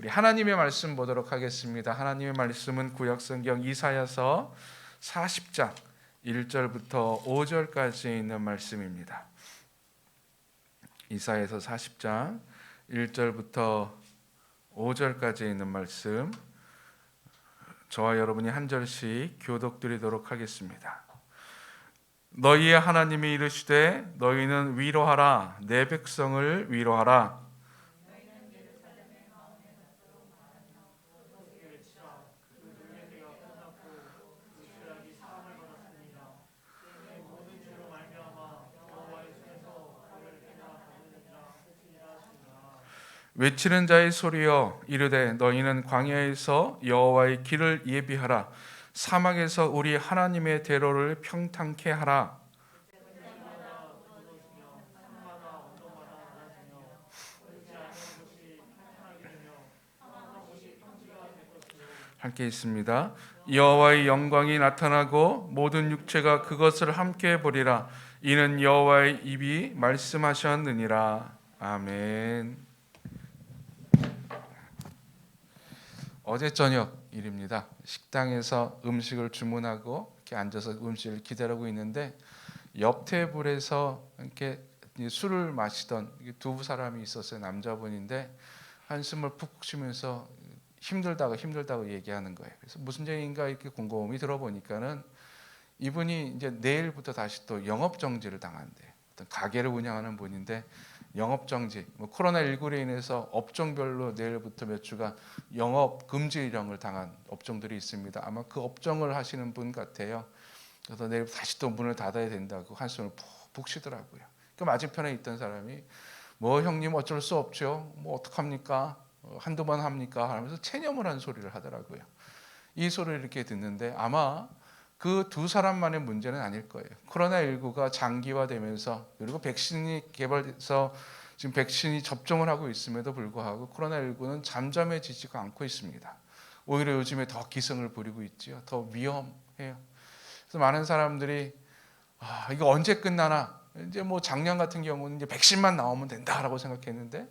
우리 하나님의 말씀 보도록 하겠습니다. 하나님의 말씀은 구약성경 이사야서 40장 1절부터 5절까지 있는 말씀입니다. 이사야서 40장 1절부터 5절까지 있는 말씀, 저와 여러분이 한 절씩 교독드리도록 하겠습니다. 너희의 하나님이 이르시되 너희는 위로하라, 내 백성을 위로하라. 외치는 자의 소리여 이르되 너희는 광야에서 여호와의 길을 예비하라, 사막에서 우리 하나님의 대로를 평탄케 하라. 함께 있습니다. 여호와의 영광이 나타나고 모든 육체가 그것을 함께 보리라. 이는 여호와의 입이 말씀하셨느니라. 아멘. 어제 저녁 일입니다. 식당에서 음식을 주문하고 이렇게 앉아서 음식을 기다리고 있는데 옆 테이블에서 이렇게 술을 마시던 두 사람이 있었어요. 남자분인데 한숨을 푹 쉬면서 힘들다고 얘기하는 거예요. 그래서 무슨 얘기인가 이렇게 곰곰이 들어보니까는 이분이 이제 내일부터 다시 또 영업 정지를 당한대. 어떤 가게를 운영하는 분인데 영업 정지, 코로나19로 인해서 업종별로 내일부터 몇 주간 영업 금지령을 당한 업종들이 있습니다. 아마 그 업종을 하시는 분 같아요. 그래서 내일 다시 또 문을 닫아야 된다고 한숨을 푹 쉬더라고요. 그 맞은편에 있던 사람이 뭐 형님 어쩔 수 없죠. 뭐 어떡합니까? 한두 번 합니까? 하면서 체념을 한 소리를 하더라고요. 이 소리를 이렇게 듣는데 아마 그 두 사람만의 문제는 아닐 거예요. 코로나19가 장기화되면서 그리고 백신이 개발돼서 지금 백신이 접종을 하고 있음에도 불구하고 코로나19는 잠잠해지지가 않고 있습니다. 오히려 요즘에 더 기승을 부리고 있지요. 더 위험해요. 그래서 많은 사람들이 이거 언제 끝나나? 이제 뭐 작년 같은 경우는 이제 백신만 나오면 된다라고 생각했는데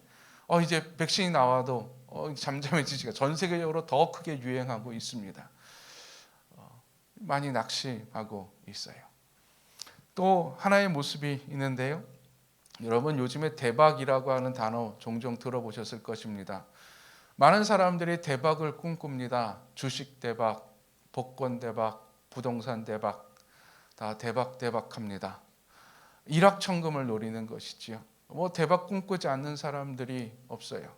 이제 백신이 나와도 잠잠해지지가 전 세계적으로 더 크게 유행하고 있습니다. 많이 낙심하고 있어요. 또 하나의 모습이 있는데요. 여러분 요즘에 대박이라고 하는 단어 종종 들어보셨을 것입니다. 많은 사람들이 대박을 꿈꿉니다. 주식 대박, 복권 대박, 부동산 대박, 다 대박합니다. 일확천금을 노리는 것이지요. 뭐 대박 꿈꾸지 않는 사람들이 없어요.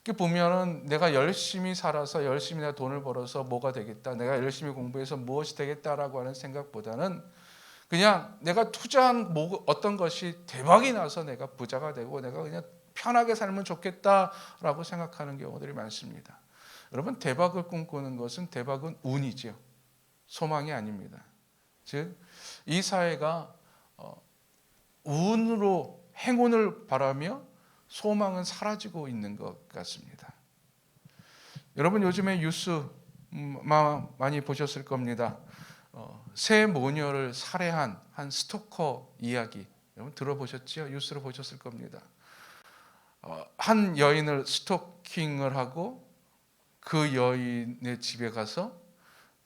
이렇게 보면은 내가 열심히 살아서 열심히 내가 돈을 벌어서 뭐가 되겠다, 내가 열심히 공부해서 무엇이 되겠다라고 하는 생각보다는 그냥 내가 투자한 어떤 것이 대박이 나서 내가 부자가 되고 내가 그냥 편하게 살면 좋겠다라고 생각하는 경우들이 많습니다. 여러분 대박을 꿈꾸는 것은 대박은 운이죠. 소망이 아닙니다. 즉 이 사회가 운으로 행운을 바라며 소망은 사라지고 있는 것 같습니다. 여러분 요즘에 뉴스 많이 보셨을 겁니다. 새 모녀를 살해한 한 스토커 이야기 여러분 들어보셨죠? 뉴스로 보셨을 겁니다. 한 여인을 스토킹을 하고 그 여인의 집에 가서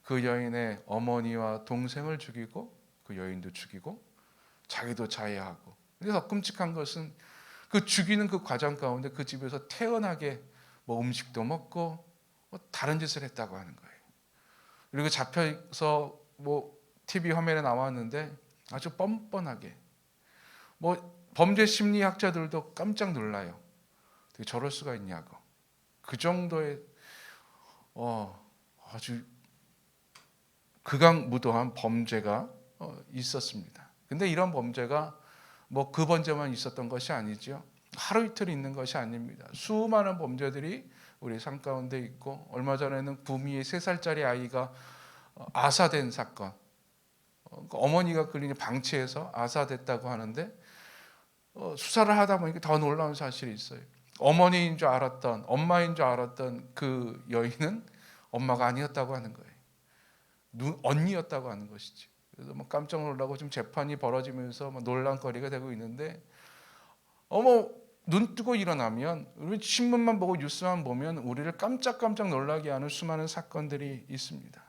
그 여인의 어머니와 동생을 죽이고 그 여인도 죽이고 자기도 자해하고. 그래서 끔찍한 것은 그 죽이는 그 과정 가운데 그 집에서 태연하게 뭐 음식도 먹고 다른 짓을 했다고 하는 거예요. 그리고 잡혀서 뭐 TV 화면에 나왔는데 아주 뻔뻔하게 뭐 범죄 심리학자들도 깜짝 놀라요. 어떻게 저럴 수가 있냐고. 그 정도의 아주 극악무도한 범죄가 있었습니다. 근데 이런 범죄가 뭐 그 범죄만 있었던 것이 아니죠. 하루 이틀 있는 것이 아닙니다. 수많은 범죄들이 우리 삶 가운데 있고 얼마 전에는 구미의 3살짜리 아이가 아사된 사건, 어머니가 끌리니 방치해서 아사됐다고 하는데 수사를 하다 보니까 더 놀라운 사실이 있어요. 어머니인 줄 알았던, 엄마인 줄 알았던 그 여인은 엄마가 아니었다고 하는 거예요. 언니였다고 하는 것이죠. 그래서 막 깜짝 놀라고 지금 재판이 벌어지면서 막 논란거리가 되고 있는데 눈 뜨고 일어나면 우리 신문만 보고 뉴스만 보면 우리를 깜짝깜짝 놀라게 하는 수많은 사건들이 있습니다.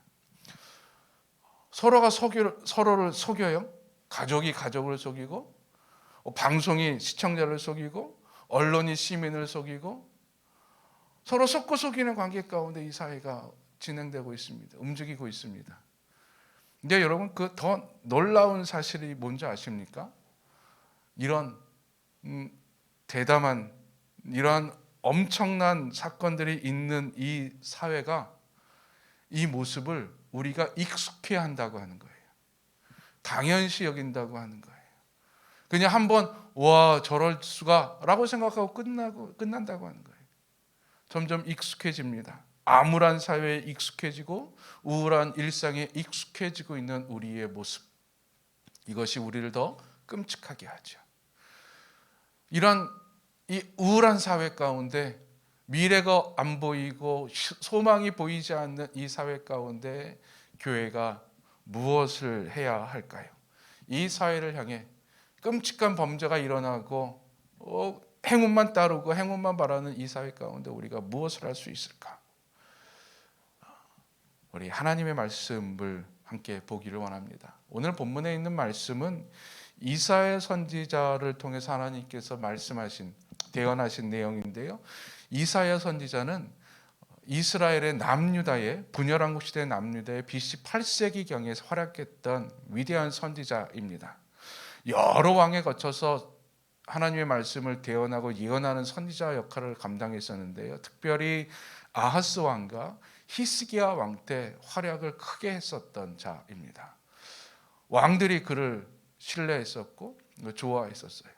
서로가 서로를 속여요. 가족이 가족을 속이고, 방송이 시청자를 속이고, 언론이 시민을 속이고, 서로 속고 속이는 관계 가운데 이 사회가 진행되고 있습니다. 움직이고 있습니다. 근데 여러분, 그 더 놀라운 사실이 뭔지 아십니까? 이런 대담한, 이러한 엄청난 사건들이 있는 이 사회가 이 모습을 우리가 익숙해 한다고 하는 거예요. 당연시 여긴다고 하는 거예요. 그냥 한번 와 저럴 수가 라고 생각하고 끝난다고 하는 거예요. 점점 익숙해집니다. 암울한 사회에 익숙해지고 우울한 일상에 익숙해지고 있는 우리의 모습, 이것이 우리를 더 끔찍하게 하죠. 이런 이 우울한 사회 가운데, 미래가 안 보이고 소망이 보이지 않는 이 사회 가운데 교회가 무엇을 해야 할까요? 이 사회를 향해 끔찍한 범죄가 일어나고 행운만 따르고 행운만 바라는 이 사회 가운데 우리가 무엇을 할 수 있을까? 우리 하나님의 말씀을 함께 보기를 원합니다. 오늘 본문에 있는 말씀은 이사야 선지자를 통해서 하나님께서 말씀하신, 대언하신 내용인데요. 이사야 선지자는 이스라엘의 남유다의 분열왕국 시대 남유다의 BC 8세기경에 활약했던 위대한 선지자입니다. 여러 왕에 거쳐서 하나님의 말씀을 대언하고 예언하는 선지자 역할을 감당했었는데요. 특별히 아하스 왕과 히스기야 왕 때 활약을 크게 했었던 자입니다. 왕들이 그를 신뢰했었고 좋아했었어요.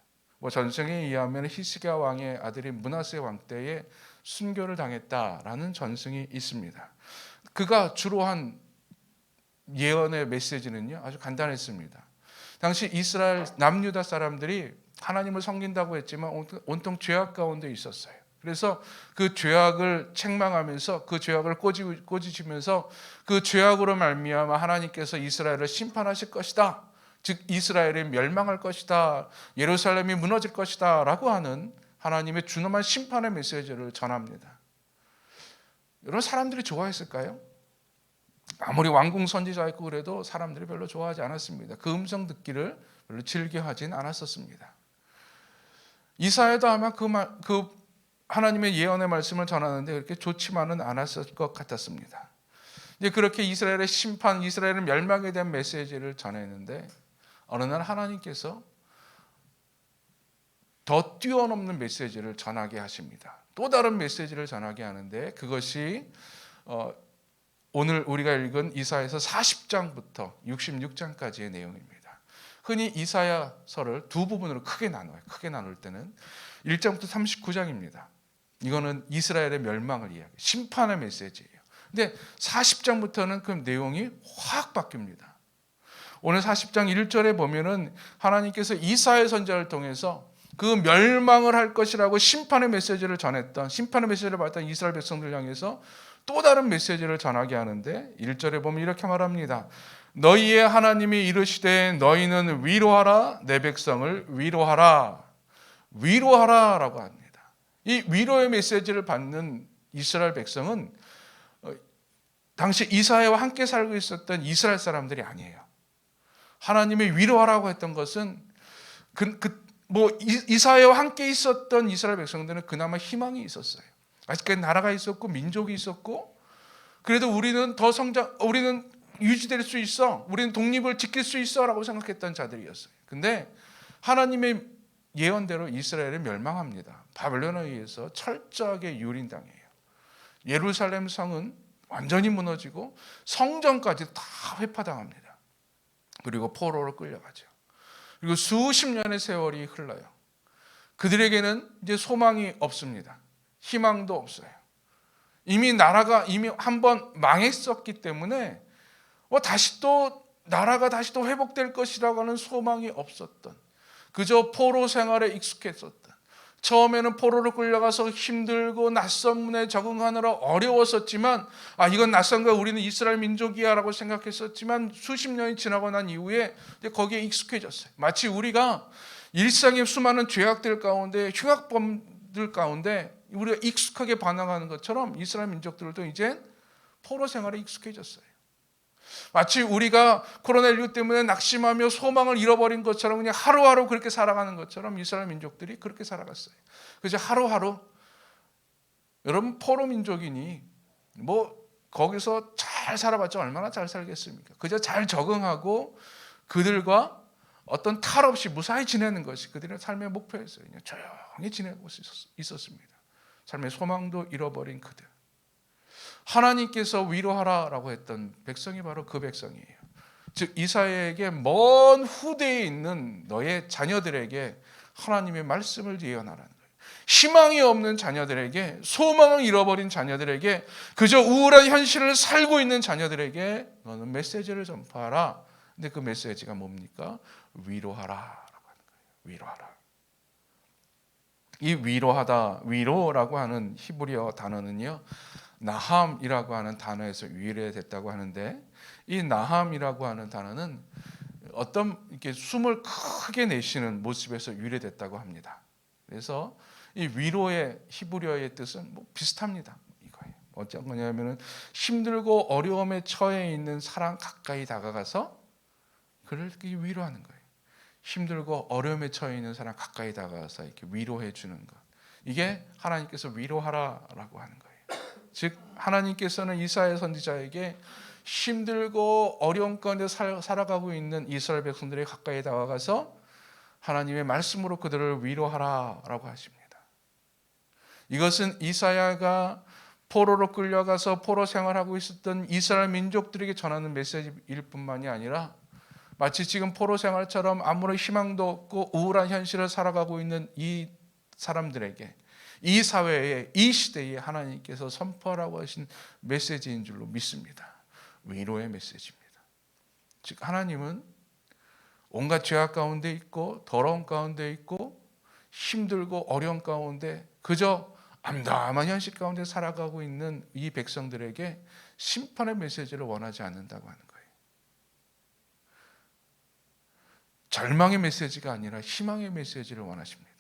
전승에 의하면 히스기야 왕의 아들이 므낫세 왕 때에 순교를 당했다라는 전승이 있습니다. 그가 주로 한 예언의 메시지는요, 아주 간단했습니다. 당시 이스라엘 남유다 사람들이 하나님을 섬긴다고 했지만 온통 죄악 가운데 있었어요. 그래서 그 죄악을 책망하면서 그 죄악을 꼬집으면서 그 죄악으로 말미암아 하나님께서 이스라엘을 심판하실 것이다, 즉 이스라엘이 멸망할 것이다, 예루살렘이 무너질 것이다 라고 하는 하나님의 준엄한 심판의 메시지를 전합니다. 여러분, 사람들이 좋아했을까요? 아무리 왕궁 선지자였고 그래도 사람들이 별로 좋아하지 않았습니다. 그 음성 듣기를 별로 즐겨하진 않았었습니다. 이사야도 아마 그 하나님의 예언의 말씀을 전하는데 그렇게 좋지만은 않았을 것 같았습니다. 이제 그렇게 이스라엘의 심판, 이스라엘의 멸망에 대한 메시지를 전했는데 어느 날 하나님께서 더 뛰어넘는 메시지를 전하게 하십니다. 또 다른 메시지를 전하게 하는데 그것이 오늘 우리가 읽은 이사야서 40장부터 66장까지의 내용입니다. 흔히 이사야서를 두 부분으로 크게 나눠요. 크게 나눌 때는 1장부터 39장입니다. 이거는 이스라엘의 멸망을 이야기해요. 심판의 메시지예요. 근데 40장부터는 그 내용이 확 바뀝니다. 오늘 40장 1절에 보면은 하나님께서 이사야 선지자를 통해서 그 멸망을 할 것이라고 심판의 메시지를 전했던, 심판의 메시지를 받았던 이스라엘 백성들 향해서 또 다른 메시지를 전하게 하는데 1절에 보면 이렇게 말합니다. 너희의 하나님이 이르시되 너희는 위로하라, 내 백성을 위로하라. 위로하라 라고 합니다. 이 위로의 메시지를 받는 이스라엘 백성은 당시 이사야와 함께 살고 있었던 이스라엘 사람들이 아니에요. 하나님이 위로하라고 했던 것은 이사야와 함께 있었던 이스라엘 백성들은 그나마 희망이 있었어요. 아직까지 나라가 있었고 민족이 있었고, 그래도 우리는 우리는 유지될 수 있어, 우리는 독립을 지킬 수 있어라고 생각했던 자들이었어요. 근데 하나님의 예언대로 이스라엘이 멸망합니다. 바벨론에 의해서 철저하게 유린당해요. 예루살렘 성은 완전히 무너지고 성전까지 다 회파당합니다. 그리고 포로로 끌려가죠. 그리고 수십 년의 세월이 흘러요. 그들에게는 이제 소망이 없습니다. 희망도 없어요. 이미 나라가 한번 망했었기 때문에 나라가 다시 또 회복될 것이라고 하는 소망이 없었던, 그저 포로 생활에 익숙했었던, 처음에는 포로로 끌려가서 힘들고 낯선 문에 적응하느라 어려웠었지만 이건 낯선 거야, 우리는 이스라엘 민족이야 라고 생각했었지만 수십 년이 지나고 난 이후에 거기에 익숙해졌어요. 마치 우리가 일상의 수많은 죄악들 가운데, 흉악범들 가운데 우리가 익숙하게 반응하는 것처럼 이스라엘 민족들도 이제 포로 생활에 익숙해졌어요. 마치 우리가 코로나19 때문에 낙심하며 소망을 잃어버린 것처럼 그냥 하루하루 그렇게 살아가는 것처럼 이스라엘 민족들이 그렇게 살아갔어요. 그래서 하루하루, 여러분 포로 민족이니 뭐 거기서 잘 살아봤자 얼마나 잘 살겠습니까? 그저 잘 적응하고 그들과 어떤 탈 없이 무사히 지내는 것이 그들의 삶의 목표였어요. 그냥 조용히 지내고 있었습니다. 삶의 소망도 잃어버린 그들. 하나님께서 위로하라라고 했던 백성이 바로 그 백성이에요. 즉 이사야에게 먼 후대에 있는 너의 자녀들에게 하나님의 말씀을 예언하라는 거예요. 희망이 없는 자녀들에게, 소망을 잃어버린 자녀들에게, 그저 우울한 현실을 살고 있는 자녀들에게 너는 메시지를 전파하라. 근데 그 메시지가 뭡니까? 위로하라라고 하는 거예요. 위로하라. 이 위로라고 하는 히브리어 단어는요, 나함이라고 하는 단어에서 유래됐다고 하는데, 이 나함이라고 하는 단어는 어떤 이렇게 숨을 크게 내쉬는 모습에서 유래됐다고 합니다. 그래서 이 위로의 히브리어의 뜻은 뭐 비슷합니다. 이거예요. 어떤 거냐면은 힘들고 어려움에 처해 있는 사람 가까이 다가가서 그를 위로하는 거예요. 힘들고 어려움에 처해 있는 사람 가까이 다가가서 이렇게 위로해 주는 것. 이게 하나님께서 위로하라라고 하는 거예요. 즉 하나님께서는 이사야 선지자에게 힘들고 어려운 가운데 살아가고 있는 이스라엘 백성들이 가까이 다가가서 하나님의 말씀으로 그들을 위로하라라고 하십니다. 이것은 이사야가 포로로 끌려가서 포로 생활하고 있었던 이스라엘 민족들에게 전하는 메시지일 뿐만이 아니라 마치 지금 포로 생활처럼 아무런 희망도 없고 우울한 현실을 살아가고 있는 이 사람들에게, 이 사회에, 이 시대에 하나님께서 선포하라고 하신 메시지인 줄로 믿습니다. 위로의 메시지입니다. 즉 하나님은 온갖 죄악 가운데 있고 더러운 가운데 있고 힘들고 어려운 가운데 그저 암담한 현실 가운데 살아가고 있는 이 백성들에게 심판의 메시지를 원하지 않는다고 하는 거예요. 절망의 메시지가 아니라 희망의 메시지를 원하십니다.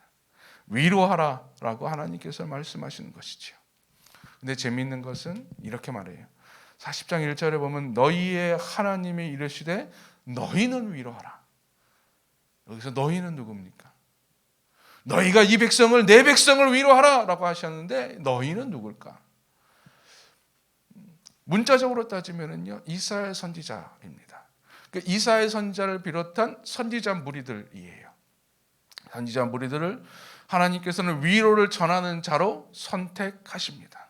위로하라라고 하나님께서 말씀하시는 것이죠. 근데 재미있는 것은 이렇게 말해요. 40장 1절에 보면 너희의 하나님이 이르시되 너희는 위로하라. 여기서 너희는 누굽니까? 너희가 이 백성을, 내 백성을 위로하라라고 하셨는데 너희는 누굴까? 문자적으로 따지면은요, 이사야 선지자입니다. 그러니까 이사야 선지자를 비롯한 선지자 무리들이에요. 선지자 무리들을 하나님께서는 위로를 전하는 자로 선택하십니다.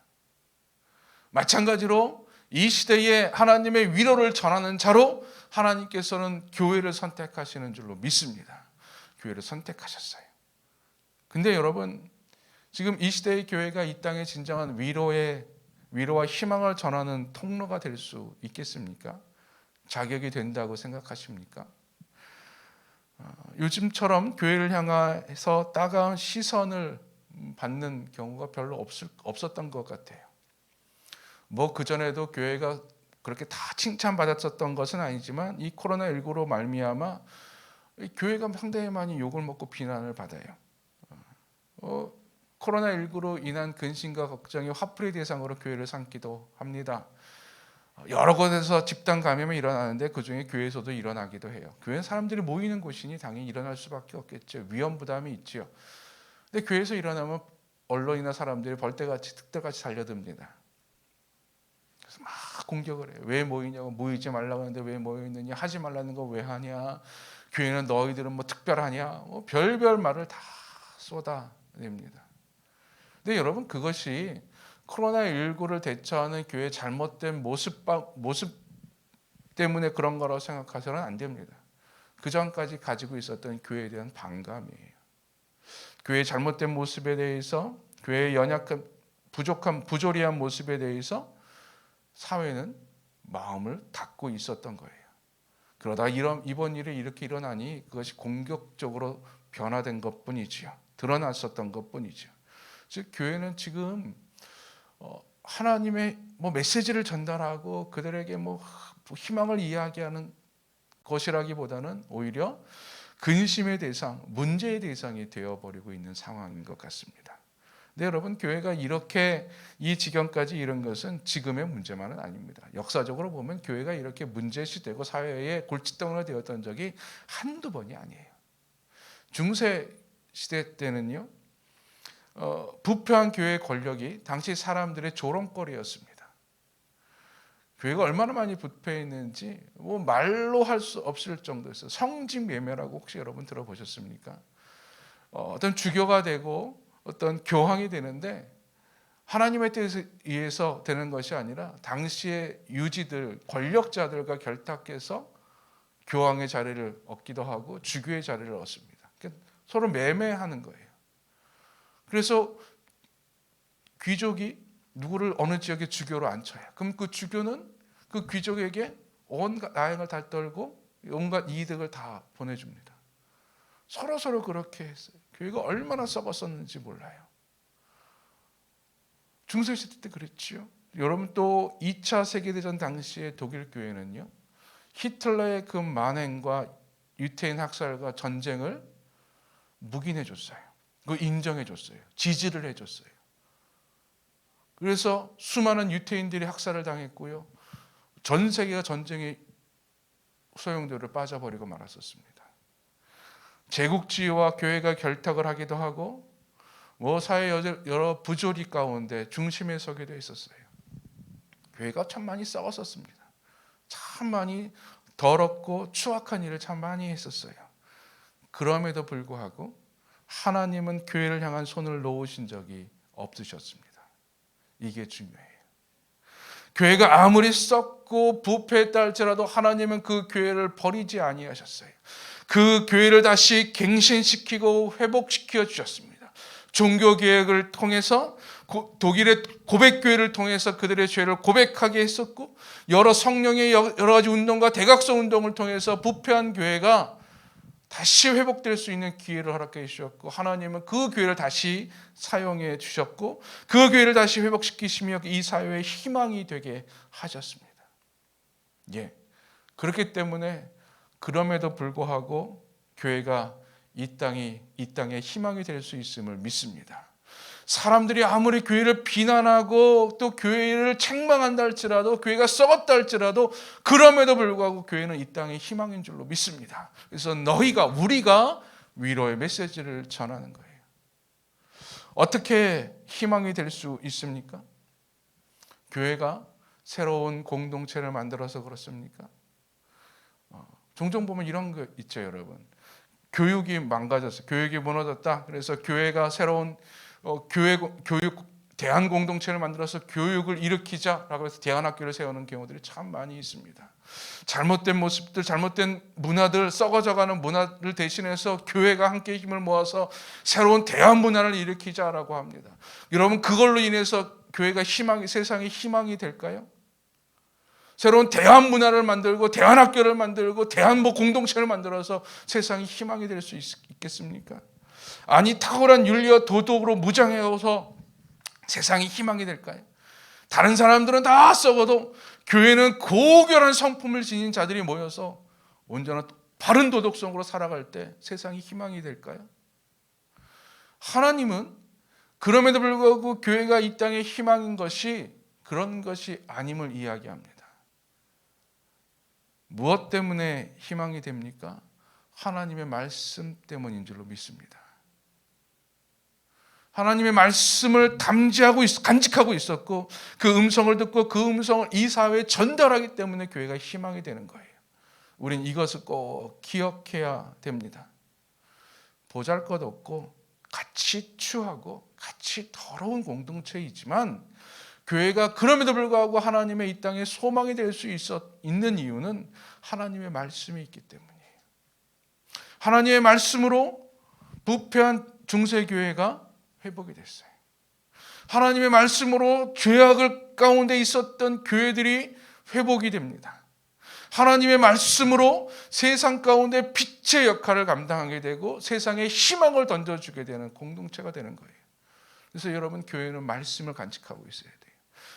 마찬가지로 이 시대에 하나님의 위로를 전하는 자로 하나님께서는 교회를 선택하시는 줄로 믿습니다. 교회를 선택하셨어요. 근데 여러분, 지금 이 시대의 교회가 이 땅에 진정한 위로와 희망을 전하는 통로가 될 수 있겠습니까? 자격이 된다고 생각하십니까? 요즘처럼 교회를 향해서 따가운 시선을 받는 경우가 별로 없었던 것 같아요. 뭐 그전에도 교회가 그렇게 다 칭찬받았었던 것은 아니지만 이 코로나19로 말미암아 교회가 상당히 많이 욕을 먹고 비난을 받아요. 코로나19로 인한 근심과 걱정이 화풀이 대상으로 교회를 삼기도 합니다. 여러 곳에서 집단 감염이 일어나는데 그중에 교회에서도 일어나기도 해요. 교회는 사람들이 모이는 곳이니 당연히 일어날 수밖에 없겠죠. 위험 부담이 있죠. 근데 교회에서 일어나면 언론이나 사람들이 벌떼같이 특대같이 달려듭니다. 그래서 막 공격을 해요. 왜 모이냐고, 모이지 말라고 하는데 왜 모이느냐, 하지 말라는 거 왜 하냐, 교회는 너희들은 뭐 특별하냐, 뭐 별별 말을 다 쏟아냅니다. 근데 여러분, 그것이 코로나19를 대처하는 교회의 잘못된 모습 때문에 그런 거라고 생각하셔는 안 됩니다. 그 전까지 가지고 있었던 교회에 대한 반감이에요. 교회의 잘못된 모습에 대해서, 교회의 연약한, 부족한, 부조리한 모습에 대해서 사회는 마음을 닫고 있었던 거예요. 그러다 이번 일이 이렇게 일어나니 그것이 공격적으로 변화된 것뿐이지요. 드러났었던 것뿐이죠. 즉 교회는 지금 하나님의 메시지를 전달하고 그들에게 희망을 이야기하는 것이라기보다는 오히려 근심의 대상, 문제의 대상이 되어버리고 있는 상황인 것 같습니다. 네, 여러분, 교회가 이렇게 이 지경까지 이른 것은 지금의 문제만은 아닙니다. 역사적으로 보면 교회가 이렇게 문제시되고 사회의 골칫덩이가 되었던 적이 한두 번이 아니에요. 중세 시대 때는요, 부패한 교회의 권력이 당시 사람들의 조롱거리였습니다. 교회가 얼마나 많이 부패했는지 뭐 말로 할 수 없을 정도였어요. 성직매매라고 혹시 여러분 들어보셨습니까? 어떤 주교가 되고 어떤 교황이 되는데 하나님의 뜻에 의해서 되는 것이 아니라 당시의 유지들, 권력자들과 결탁해서 교황의 자리를 얻기도 하고 주교의 자리를 얻습니다. 그러니까 서로 매매하는 거예요. 그래서 귀족이 누구를 어느 지역의 주교로 앉혀요. 그럼 그 주교는 그 귀족에게 온갖 나행을 다 떨고 온갖 이득을 다 보내줍니다. 서로 그렇게 했어요. 교회가 얼마나 썩었었는지 몰라요. 중세시대 때 그랬지요. 여러분, 또 2차 세계대전 당시의 독일 교회는요, 히틀러의 그 만행과 유태인 학살과 전쟁을 묵인해 줬어요. 그거 인정해 줬어요. 지지를 해 줬어요. 그래서 수많은 유태인들이 학살을 당했고요, 전 세계가 전쟁의 소용돌이로 빠져버리고 말았었습니다. 제국주의와 교회가 결탁을 하기도 하고 사회 여러 부조리 가운데 중심에 서게 돼 있었어요. 교회가 참 많이 싸웠었습니다. 참 많이 더럽고 추악한 일을 참 많이 했었어요. 그럼에도 불구하고 하나님은 교회를 향한 손을 놓으신 적이 없으셨습니다. 이게 중요해요. 교회가 아무리 썩고 부패했다 할지라도 하나님은 그 교회를 버리지 아니하셨어요. 그 교회를 다시 갱신시키고 회복시켜 주셨습니다. 종교개혁을 통해서 독일의 고백교회를 통해서 그들의 죄를 고백하게 했었고, 여러 성령의 여러 가지 운동과 대각성 운동을 통해서 부패한 교회가 다시 회복될 수 있는 기회를 허락해 주셨고, 하나님은 그 교회를 다시 사용해 주셨고, 그 교회를 다시 회복시키시며 이 사회의 희망이 되게 하셨습니다. 그렇기 때문에 그럼에도 불구하고 교회가 이 땅에 희망이 될 수 있음을 믿습니다. 사람들이 아무리 교회를 비난하고 또 교회를 책망한다 할지라도, 교회가 썩었다 할지라도, 그럼에도 불구하고 교회는 이 땅의 희망인 줄로 믿습니다. 그래서 우리가 위로의 메시지를 전하는 거예요. 어떻게 희망이 될 수 있습니까? 교회가 새로운 공동체를 만들어서 그렇습니까? 종종 보면 이런 거 있죠, 여러분. 교육이 망가졌어요. 교육이 무너졌다. 그래서 교회가 새로운 교육 대안 공동체를 만들어서 교육을 일으키자라고 해서 대안학교를 세우는 경우들이 참 많이 있습니다. 잘못된 모습들, 잘못된 문화들, 썩어져가는 문화를 대신해서 교회가 함께 힘을 모아서 새로운 대안 문화를 일으키자라고 합니다. 여러분, 그걸로 인해서 교회가 세상의 희망이 될까요? 새로운 대안 문화를 만들고 대안학교를 만들고 대안 공동체를 만들어서 세상이 희망이 될 수 있겠습니까? 아니, 탁월한 윤리와 도덕으로 무장해서 세상이 희망이 될까요? 다른 사람들은 다 썩어도 교회는 고결한 성품을 지닌 자들이 모여서 온전한 바른 도덕성으로 살아갈 때 세상이 희망이 될까요? 하나님은 그럼에도 불구하고 교회가 이 땅의 희망인 것이 그런 것이 아님을 이야기합니다. 무엇 때문에 희망이 됩니까? 하나님의 말씀 때문인 줄로 믿습니다. 하나님의 말씀을 간직하고 있었고, 그 음성을 듣고 그 음성을 이 사회에 전달하기 때문에 교회가 희망이 되는 거예요. 우린 이것을 꼭 기억해야 됩니다. 보잘것없고 같이 추하고 같이 더러운 공동체이지만 교회가 그럼에도 불구하고 하나님의 이 땅에 소망이 될 수 있는 이유는 하나님의 말씀이 있기 때문이에요. 하나님의 말씀으로 부패한 중세교회가 회복이 됐어요. 하나님의 말씀으로 죄악 가운데 있었던 교회들이 회복이 됩니다. 하나님의 말씀으로 세상 가운데 빛의 역할을 감당하게 되고 세상에 희망을 던져주게 되는 공동체가 되는 거예요. 그래서 여러분, 교회는 말씀을 간직하고 있어야 돼요.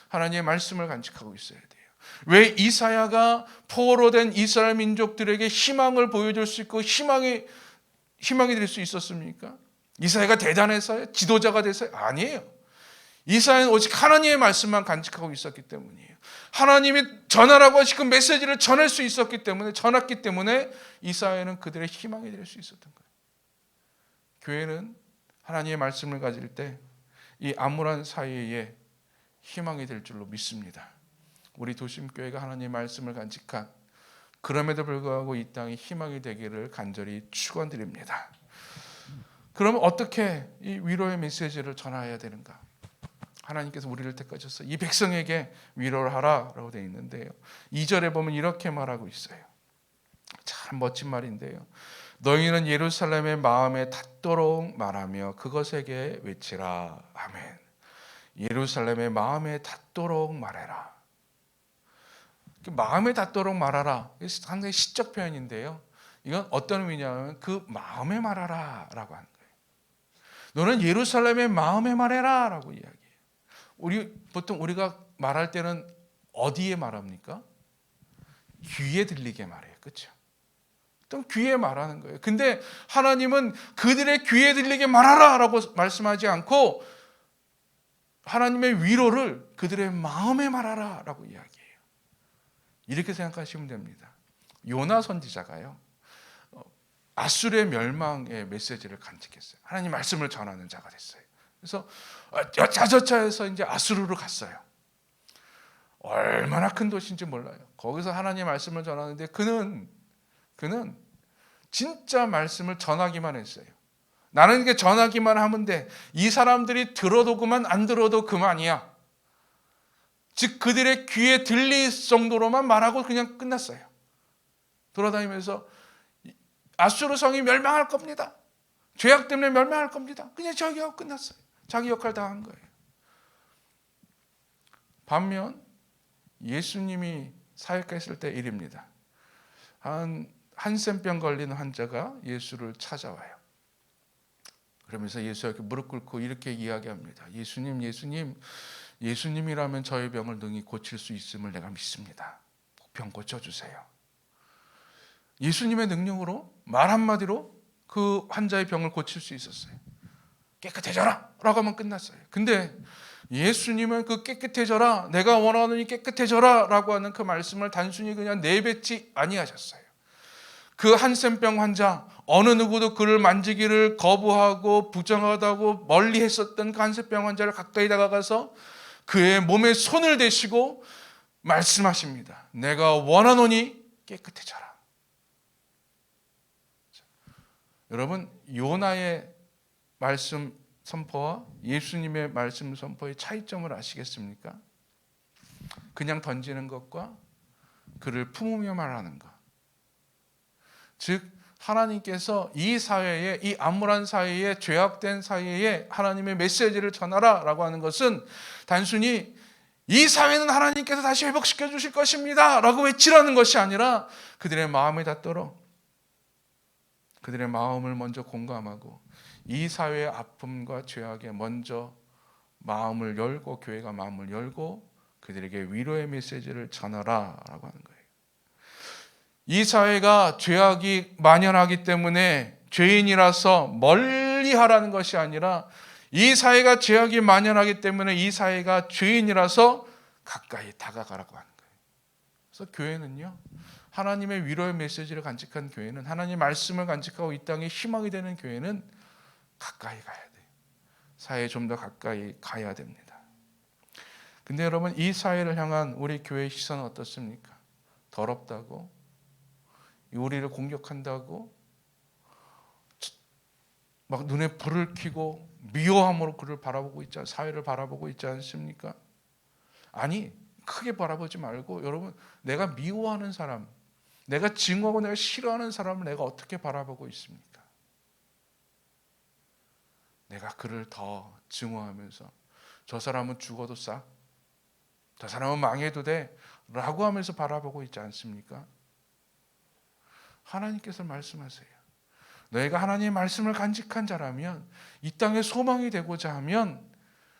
하나님의 말씀을 간직하고 있어야 돼요. 왜 이사야가 포로된 이스라엘 민족들에게 희망을 보여줄 수 있고 희망의 희망이 될 수 있었습니까? 이사야가 대단해서요? 지도자가 돼서요? 아니에요. 이사야는 오직 하나님의 말씀만 간직하고 있었기 때문이에요. 하나님이 전하라고 하시고 메시지를 전할 수 있었기 때문에, 전했기 때문에 이사야는 그들의 희망이 될 수 있었던 거예요. 교회는 하나님의 말씀을 가질 때 이 암울한 사회에 희망이 될 줄로 믿습니다. 우리 도심교회가 하나님의 말씀을 간직한, 그럼에도 불구하고 이 땅에 희망이 되기를 간절히 축원드립니다. 그러면 어떻게 이 위로의 메시지를 전해야 되는가? 하나님께서 우리를 택하셔서 이 백성에게 위로를 하라라고 되어 있는데요. 2절에 보면 이렇게 말하고 있어요. 참 멋진 말인데요. 너희는 예루살렘의 마음에 닿도록 말하며 그것에게 외치라. 아멘. 예루살렘의 마음에 닿도록 말해라. 마음에 닿도록 말하라. 상당히 시적 표현인데요. 이건 어떤 의미냐면 그 마음에 말하라 라고 하는 거예요. 너는 예루살렘의 마음에 말해라 라고 이야기해요. 보통 우리가 말할 때는 어디에 말합니까? 귀에 들리게 말해요. 그렇죠? 또 귀에 말하는 거예요. 근데 하나님은 그들의 귀에 들리게 말하라 라고 말씀하지 않고 하나님의 위로를 그들의 마음에 말하라 라고 이야기해요. 이렇게 생각하시면 됩니다. 요나 선지자가요, 아수르의 멸망의 메시지를 간직했어요. 하나님 말씀을 전하는 자가 됐어요. 그래서 여차저차해서 이제 아수르로 갔어요. 얼마나 큰 도시인지 몰라요. 거기서 하나님 말씀을 전하는데 그는 진짜 말씀을 전하기만 했어요. 나는 이게 전하기만 하면 돼. 이 사람들이 들어도 그만, 안 들어도 그만이야. 즉 그들의 귀에 들릴 정도로만 말하고 그냥 끝났어요. 돌아다니면서 아수르 성이 멸망할 겁니다. 죄악 때문에 멸망할 겁니다. 그냥 저기 하고 끝났어요. 자기 역할 다 한 거예요. 반면 예수님이 사역했을 때 일입니다. 한센병 걸린 환자가 예수를 찾아와요. 그러면서 예수에게 무릎 꿇고 이렇게 이야기합니다. 예수님이라면 저의 병을 능히 고칠 수 있음을 내가 믿습니다. 병 고쳐주세요. 예수님의 능력으로 말 한마디로 그 환자의 병을 고칠 수 있었어요. 깨끗해져라 라고 하면 끝났어요. 근데 예수님은 그 깨끗해져라, 내가 원하노니 깨끗해져라 라고 하는 그 말씀을 단순히 그냥 내뱉지 아니하셨어요. 그 한센병 환자, 어느 누구도 그를 만지기를 거부하고 부정하다고 멀리 했었던 그 한센병 환자를 가까이 다가가서 그의 몸에 손을 대시고 말씀하십니다. 내가 원하노니 깨끗해져라. 여러분, 요나의 말씀 선포와 예수님의 말씀 선포의 차이점을 아시겠습니까? 그냥 던지는 것과 그를 품으며 말하는 것. 즉 하나님께서 이 사회에, 이 암울한 사회에, 죄악된 사회에 하나님의 메시지를 전하라 라고 하는 것은 단순히 이 사회는 하나님께서 다시 회복시켜 주실 것입니다 라고 외치라는 것이 아니라 그들의 마음에 닿도록 그들의 마음을 먼저 공감하고 이 사회의 아픔과 죄악에 먼저 마음을 열고, 교회가 마음을 열고 그들에게 위로의 메시지를 전하라 라고 하는 거예요. 이 사회가 죄악이 만연하기 때문에 죄인이라서 멀리 하라는 것이 아니라 이 사회가 죄악이 만연하기 때문에 이 사회가 죄인이라서 가까이 다가가라고 하는 거예요. 그래서 교회는요, 하나님의 위로의 메시지를 간직한 교회는, 하나님의 말씀을 간직하고 이 땅에 희망이 되는 교회는 가까이 가야 돼요. 사회에 좀 더 가까이 가야 됩니다. 근데 여러분, 이 사회를 향한 우리 교회의 시선은 어떻습니까? 더럽다고, 우리를 공격한다고, 막 눈에 불을 켜고 미워함으로 그를 바라보고 있지, 사회를 바라보고 있지 않습니까? 아니, 크게 바라보지 말고, 여러분, 내가 미워하는 사람, 내가 증오하고 내가 싫어하는 사람을 내가 어떻게 바라보고 있습니까? 내가 그를 더 증오하면서 저 사람은 죽어도 싹, 저 사람은 망해도 돼 라고 하면서 바라보고 있지 않습니까? 하나님께서 말씀하세요. 너희가 하나님의 말씀을 간직한 자라면, 이 땅에 소망이 되고자 하면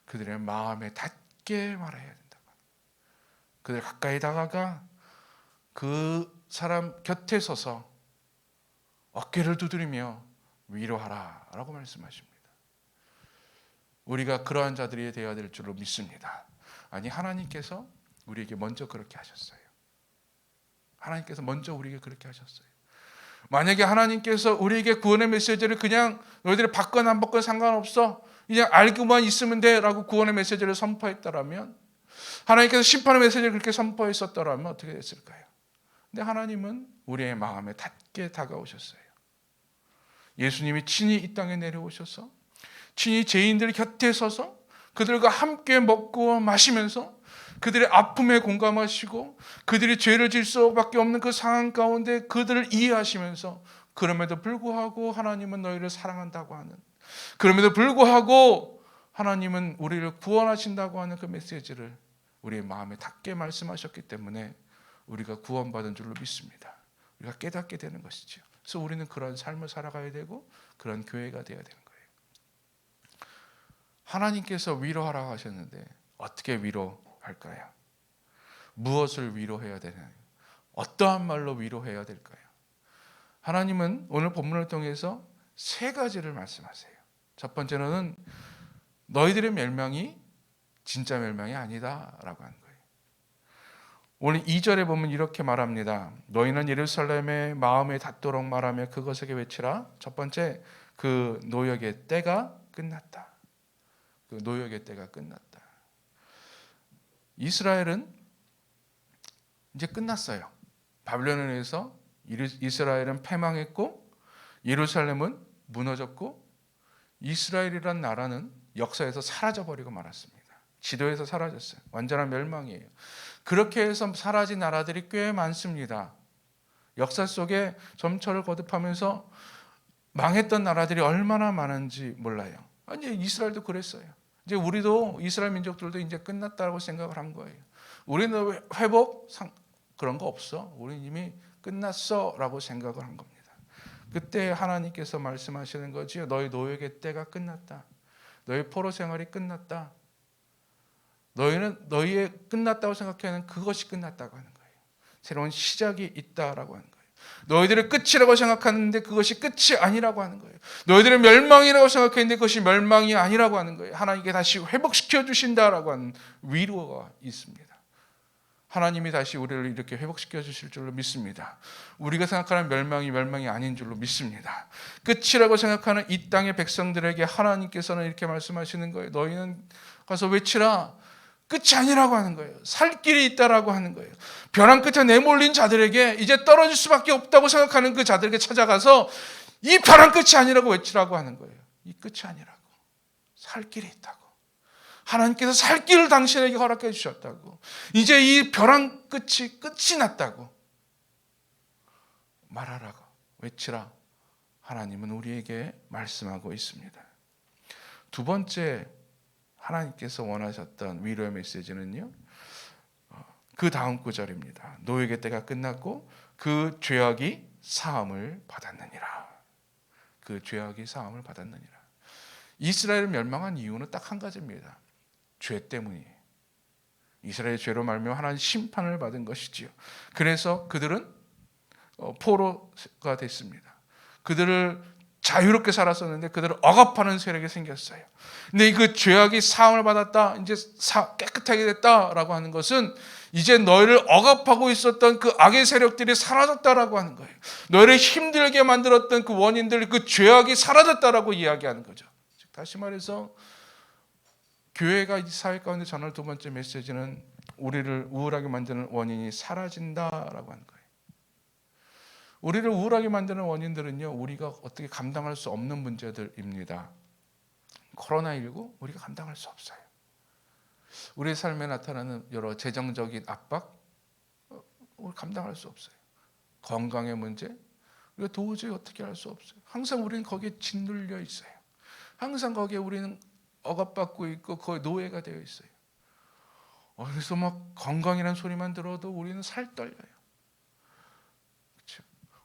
그들의 마음에 닿게 말해야 된다. 그들 가까이 다가가 그 사람 곁에 서서 어깨를 두드리며 위로하라라고 말씀하십니다. 우리가 그러한 자들이 되어야 될 줄로 믿습니다. 아니, 하나님께서 우리에게 먼저 그렇게 하셨어요. 하나님께서 먼저 우리에게 그렇게 하셨어요. 만약에 하나님께서 우리에게 구원의 메시지를 그냥 너희들이 받건 안 받건 상관없어, 그냥 알고만 있으면 돼 라고 구원의 메시지를 선포했더라면, 하나님께서 심판의 메시지를 그렇게 선포했었더라면 어떻게 됐을까요? 근데 하나님은 우리의 마음에 닿게 다가오셨어요. 예수님이 친히 이 땅에 내려오셔서 친히 죄인들 곁에 서서 그들과 함께 먹고 마시면서 그들의 아픔에 공감하시고 그들이 죄를 질 수밖에 없는 그 상황 가운데 그들을 이해하시면서, 그럼에도 불구하고 하나님은 너희를 사랑한다고 하는, 그럼에도 불구하고 하나님은 우리를 구원하신다고 하는 그 메시지를 우리의 마음에 닿게 말씀하셨기 때문에 우리가 구원받은 줄로 믿습니다. 우리가 깨닫게 되는 것이죠. 그래서 우리는 그런 삶을 살아가야 되고 그런 교회가 되어야 되는 거예요. 하나님께서 위로하라고 하셨는데 어떻게 위로할까요? 무엇을 위로해야 되나요? 어떠한 말로 위로해야 될까요? 하나님은 오늘 본문을 통해서 세 가지를 말씀하세요. 첫 번째로는 너희들의 멸망이 진짜 멸망이 아니다라고 하는 거예요. 오늘 2절에 보면 이렇게 말합니다. 너희는 예루살렘의 마음에 닿도록 말하며 그것에게 외치라. 첫 번째, 그 노역의 때가 끝났다. 그 노역의 때가 끝났다. 이스라엘은 이제 끝났어요. 바벨론에 의해서 이스라엘은 패망했고 예루살렘은 무너졌고 이스라엘이란 나라는 역사에서 사라져버리고 말았습니다. 지도에서 사라졌어요. 완전한 멸망이에요. 그렇게 해서 사라진 나라들이 꽤 많습니다. 역사 속에 점철을 거듭하면서 망했던 나라들이 얼마나 많은지 몰라요. 이제 이스라엘도 그랬어요. 이제 우리도 이스라엘 민족들도 이제 끝났다고 생각을 한 거예요. 우리는 회복 그런 거 없어. 우리는 이미 끝났어라고 생각을 한 겁니다. 그때 하나님께서 말씀하시는 거지요. 너희 노역의 때가 끝났다. 너희 포로 생활이 끝났다. 너희는 너희의 끝났다고 생각하는 그것이 끝났다고 하는 거예요. 새로운 시작이 있다라고 하는 거예요. 너희들의 끝이라고 생각하는데 그것이 끝이 아니라고 하는 거예요. 너희들의 멸망이라고 생각했는데 그것이 멸망이 아니라고 하는 거예요. 하나님께 다시 회복시켜 주신다라고 하는 위로가 있습니다. 하나님이 다시 우리를 이렇게 회복시켜 주실 줄로 믿습니다. 우리가 생각하는 멸망이 아닌 줄로 믿습니다. 끝이라고 생각하는 이 땅의 백성들에게 하나님께서는 이렇게 말씀하시는 거예요. 너희는 가서 외치라. 끝이 아니라고 하는 거예요. 살 길이 있다라고 하는 거예요. 벼랑 끝에 내몰린 자들에게, 이제 떨어질 수밖에 없다고 생각하는 그 자들에게 찾아가서 이 벼랑 끝이 아니라고 외치라고 하는 거예요. 이 끝이 아니라고. 살 길이 있다고. 하나님께서 살 길을 당신에게 허락해 주셨다고. 이제 이 벼랑 끝이 났다고 말하라고 외치라. 하나님은 우리에게 말씀하고 있습니다. 두 번째 하나님께서 원하셨던 위로의 메시지는요, 그 다음 구절입니다. 노역의 때가 끝났고 그 죄악이 사함을 받았느니라. 그 죄악이 사함을 받았느니라. 이스라엘을 멸망한 이유는 딱 한 가지입니다. 죄 때문이에요. 이스라엘의 죄로 말미암아 하나님 심판을 받은 것이지요. 그래서 그들은 포로가 됐습니다. 그들을 자유롭게 살았었는데 그들을 억압하는 세력이 생겼어요. 근데 그 죄악이 사함을 받았다, 이제 깨끗하게 됐다라고 하는 것은 이제 너희를 억압하고 있었던 그 악의 세력들이 사라졌다라고 하는 거예요. 너희를 힘들게 만들었던 그 원인들, 그 죄악이 사라졌다라고 이야기하는 거죠. 즉 다시 말해서 교회가 이 사회 가운데 전할 두 번째 메시지는 우리를 우울하게 만드는 원인이 사라진다라고 하는 거예요. 우리를 우울하게 만드는 원인들은요, 우리가 어떻게 감당할 수 없는 문제들입니다. 코로나19 우리가 감당할 수 없어요. 우리의 삶에 나타나는 여러 재정적인 압박, 우리 감당할 수 없어요. 건강의 문제, 우리가 도저히 어떻게 할 수 없어요. 항상 우리는 거기에 짓눌려 있어요. 항상 거기에 우리는 억압받고 있고 거의 노예가 되어 있어요. 그래서 막 건강이라는 소리만 들어도 우리는 살 떨려요.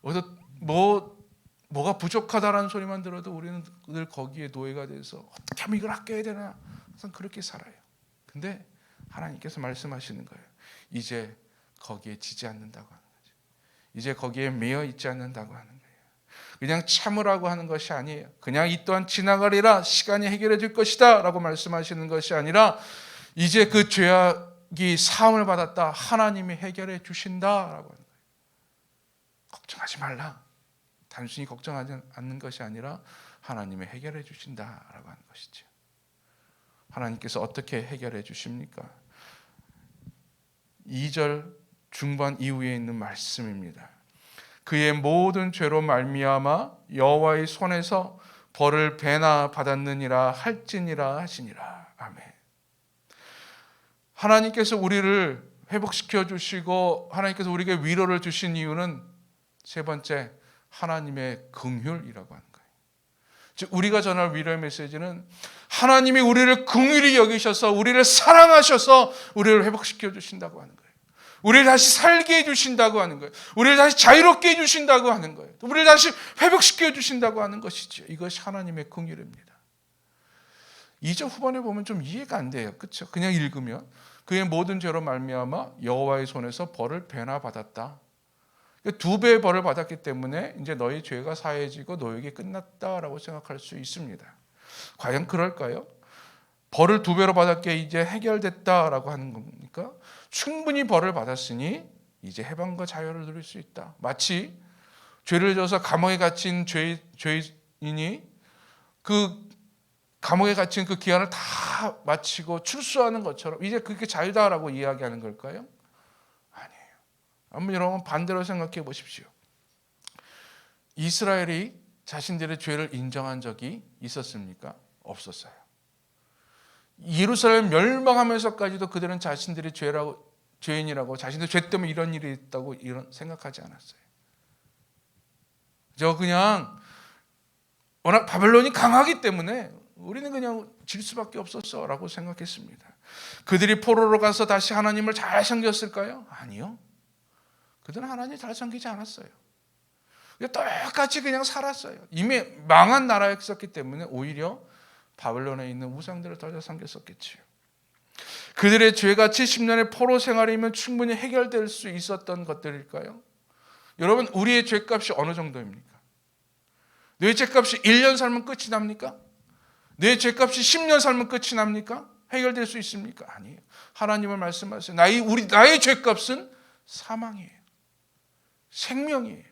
어디서 뭐가 부족하다라는 소리만 들어도 우리는 늘 거기에 노예가 돼서 어떻게 하면 이걸 아껴야 되나, 항상 그렇게 살아요. 근데 하나님께서 말씀하시는 거예요. 이제 거기에 지지 않는다고 하는 거죠. 이제 거기에 매여 있지 않는다고 하는 거예요. 그냥 참으라고 하는 것이 아니에요. 그냥 이 또한 지나가리라, 시간이 해결해 줄 것이다 라고 말씀하시는 것이 아니라 이제 그 죄악이 사함을 받았다, 하나님이 해결해 주신다라고 하는 거예요. 걱정하지 말라. 단순히 걱정하지 않는 것이 아니라 하나님이 해결해 주신다라고 하는 것이죠. 하나님께서 어떻게 해결해 주십니까? 2절 중반 이후에 있는 말씀입니다. 그의 모든 죄로 말미암아 여호와의 손에서 벌을 배나 받았느니라 할지니라 하시니라. 아멘. 하나님께서 우리를 회복시켜 주시고 하나님께서 우리에게 위로를 주신 이유는 세 번째, 하나님의 긍휼이라고 하는 거예요. 즉 우리가 전할 위로의 메시지는 하나님이 우리를 긍휼히 여기셔서 우리를 사랑하셔서 우리를 회복시켜 주신다고 하는 거예요. 우리를 다시 살게 해주신다고 하는 거예요. 우리를 다시 자유롭게 해주신다고 하는 거예요. 우리를 다시 회복시켜 주신다고 하는 것이죠. 이것이 하나님의 긍휼입니다. 2절 후반에 보면 좀 이해가 안 돼요. 그렇죠? 그냥 읽으면 그의 모든 죄로 말미암아 여호와의 손에서 벌을 배나 받았다. 2배의 벌을 받았기 때문에 이제 너희 죄가 사해지고 너에게 끝났다라고 생각할 수 있습니다. 과연 그럴까요? 벌을 2배로 받았기에 이제 해결됐다라고 하는 겁니까? 충분히 벌을 받았으니 이제 해방과 자유를 누릴 수 있다. 마치 죄를 져서 감옥에 갇힌 죄인이 그 감옥에 갇힌 그 기한을 다 마치고 출소하는 것처럼 이제 그게 자유다라고 이야기하는 걸까요? 아니에요. 한번 여러분 반대로 생각해 보십시오. 이스라엘이 자신들의 죄를 인정한 적이 있었습니까? 없었어요. 예루살렘 멸망하면서까지도 그들은 자신들이 죄인이라고 자신들 죄 때문에 이런 일이 있다고 생각하지 않았어요. 그냥 워낙 바벨론이 강하기 때문에 우리는 그냥 질 수밖에 없었어라고 생각했습니다. 그들이 포로로 가서 다시 하나님을 잘 섬겼을까요? 아니요. 그들은 하나님 잘 섬기지 않았어요. 똑같이 그냥 살았어요. 이미 망한 나라였었기 때문에 오히려 바벨론에 있는 우상들을 더 섬겼었겠지요. 그들의 죄가 70년의 포로 생활이면 충분히 해결될 수 있었던 것들일까요? 여러분, 우리의 죄값이 어느 정도입니까? 내 죄값이 1년 살면 끝이 납니까? 내 죄값이 10년 살면 끝이 납니까? 해결될 수 있습니까? 아니에요. 하나님은 말씀하세요. 나의 죄값은 사망이에요. 생명이에요.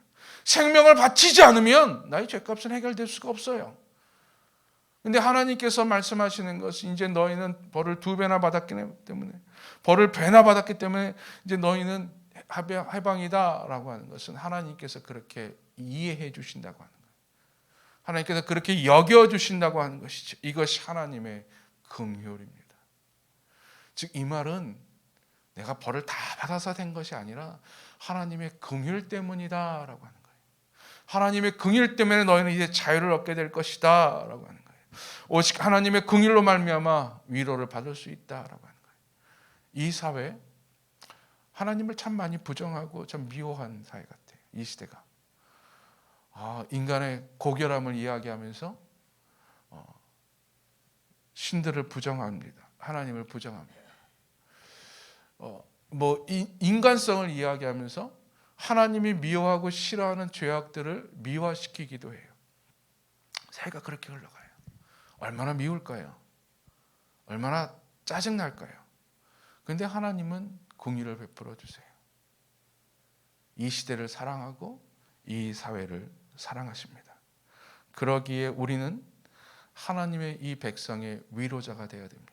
생명을 바치지 않으면 나의 죄값은 해결될 수가 없어요. 근데 하나님께서 말씀하시는 것은 이제 너희는 벌을 2배나 받았기 때문에 벌을 배나 받았기 때문에 이제 너희는 해방이다라고 하는 것은 하나님께서 그렇게 이해해 주신다고 하는 거예요. 하나님께서 그렇게 여겨 주신다고 하는 것이죠. 이것이 하나님의 긍휼입니다. 즉 이 말은 내가 벌을 다 받아서 된 것이 아니라 하나님의 긍휼 때문이다라고 하는 거예요. 하나님의 긍휼 때문에 너희는 이제 자유를 얻게 될 것이다라고 하는 거예요. 오직 하나님의 긍휼로 말미암아 위로를 받을 수 있다라고 하는 거예요. 이 사회 하나님을 참 많이 부정하고 참 미워한 사회 같아요. 이 시대가 인간의 고결함을 이야기하면서 신들을 부정합니다. 하나님을 부정합니다. 인간성을 이야기하면서 하나님이 미워하고 싫어하는 죄악들을 미화시키기도 해요. 사회가 그렇게 흘러가요. 얼마나 미울까요? 얼마나 짜증날까요? 그런데 하나님은 긍휼을 베풀어 주세요. 이 시대를 사랑하고 이 사회를 사랑하십니다. 그러기에 우리는 하나님의 이 백성의 위로자가 되어야 됩니다.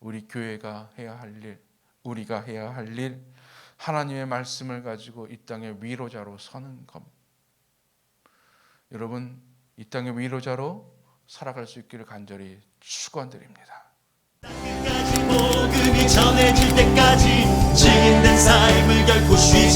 우리 교회가 해야 할 일, 우리가 해야 할 일, 하나님의 말씀을 가지고 이 땅의 위로자로 서는 것. 여러분, 이 땅의 위로자로 살아갈 수 있기를 간절히 축원드립니다. 복음이 전해질 때까지 증인된 삶을 결코 쉬지